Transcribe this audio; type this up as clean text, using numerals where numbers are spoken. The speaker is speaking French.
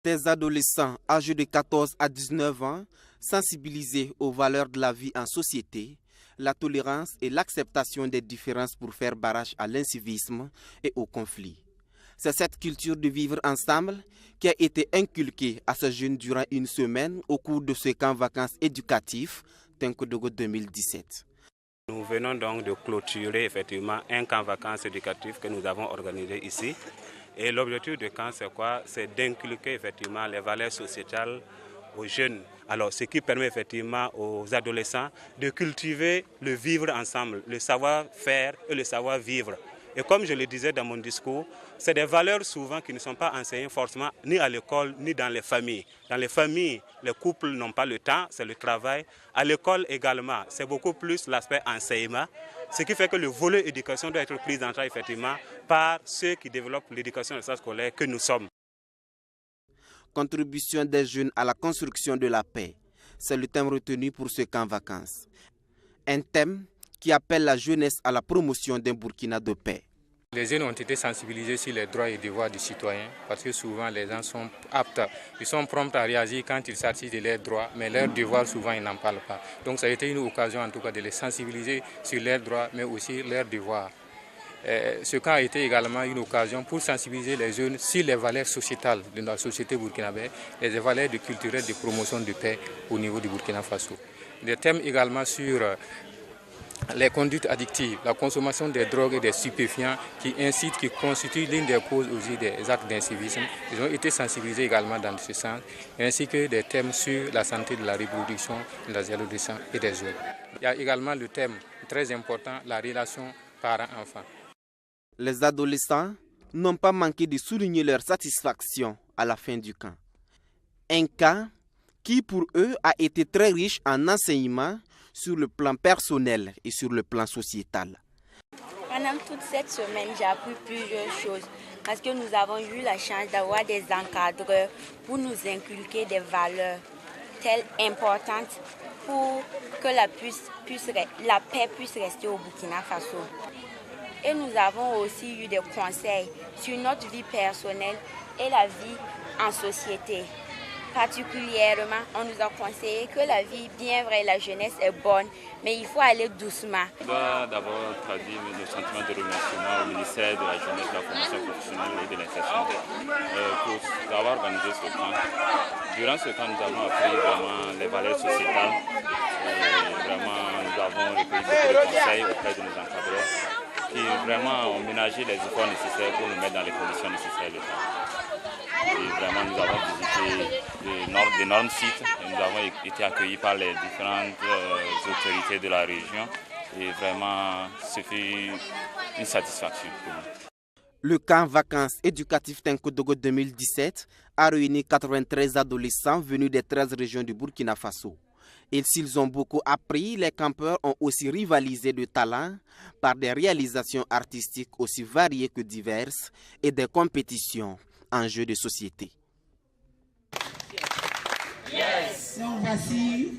Des adolescents âgés de 14 à 19 ans, sensibilisés aux valeurs de la vie en société, la tolérance et l'acceptation des différences pour faire barrage à l'incivisme et au conflit. C'est cette culture de vivre ensemble qui a été inculquée à ces jeunes durant une semaine au cours de ce camp vacances éducatif Tenkodogo 2017. Nous venons donc de clôturer effectivement un camp vacances éducatif que nous avons organisé ici. Et l'objectif du camp, c'est quoi? C'est d'inculquer effectivement les valeurs sociétales aux jeunes. Alors, ce qui permet effectivement aux adolescents de cultiver le vivre ensemble, le savoir-faire et le savoir-vivre. Et comme je le disais dans mon discours, c'est des valeurs souvent qui ne sont pas enseignées forcément ni à l'école ni dans les familles. Dans les familles, les couples n'ont pas le temps, c'est le travail. À l'école également, c'est beaucoup plus l'aspect enseignement. Ce qui fait que le volet éducation doit être pris en charge effectivement par ceux qui développent l'éducation scolaire que nous sommes. Contribution des jeunes à la construction de la paix, c'est le thème retenu pour ce camp vacances. Un thème qui appelle la jeunesse à la promotion d'un Burkina de paix. Les jeunes ont été sensibilisés sur les droits et devoirs du citoyen parce que souvent les gens sont aptes, ils sont prompts à réagir quand il s'agit de leurs droits, mais leurs devoirs souvent ils n'en parlent pas. Donc ça a été une occasion en tout cas de les sensibiliser sur leurs droits mais aussi leurs devoirs. Ce camp a été également une occasion pour sensibiliser les jeunes sur les valeurs sociétales de la société burkinabé, les valeurs culturelles de promotion de paix au niveau du Burkina Faso. Des thèmes également sur les conduites addictives, la consommation des drogues et des stupéfiants qui incitent, qui constituent l'une des causes aussi des actes d'incivisme. Ils ont été sensibilisés également dans ce sens, ainsi que des thèmes sur la santé de la reproduction des adolescents et des jeunes. Il y a également le thème très important, la relation parent-enfant. Les adolescents n'ont pas manqué de souligner leur satisfaction à la fin du camp. Un camp qui pour eux a été très riche en enseignements sur le plan personnel et sur le plan sociétal. Pendant toute cette semaine, j'ai appris plusieurs choses parce que nous avons eu la chance d'avoir des encadreurs pour nous inculquer des valeurs telles importantes pour que la paix puisse rester au Burkina Faso. Et nous avons aussi eu des conseils sur notre vie personnelle et la vie en société. Particulièrement, on nous a conseillé que la vie, bien vrai, la jeunesse est bonne, mais il faut aller doucement. Je dois d'abord traduire le sentiment de remerciement au ministère de la Jeunesse, de la Formation professionnelle et de l'insertion pour avoir organisé ce camp. Durant ce camp, nous avons appris vraiment les valeurs sociétales. Vraiment, nous avons recueilli beaucoup de conseils auprès de nos encadreurs qui vraiment ont ménagé les efforts nécessaires pour nous mettre dans les conditions nécessaires de travail. Et vraiment, nous avons visité d'énormes sites et nous avons été accueillis par les différentes autorités de la région. Et vraiment, ce fut une satisfaction pour nous. Le camp vacances éducatif Tenkodogo 2017 a réuni 93 adolescents venus des 13 régions du Burkina Faso. Et s'ils ont beaucoup appris, les campeurs ont aussi rivalisé de talent par des réalisations artistiques aussi variées que diverses et des compétitions en jeux de société. Yes. Donc voici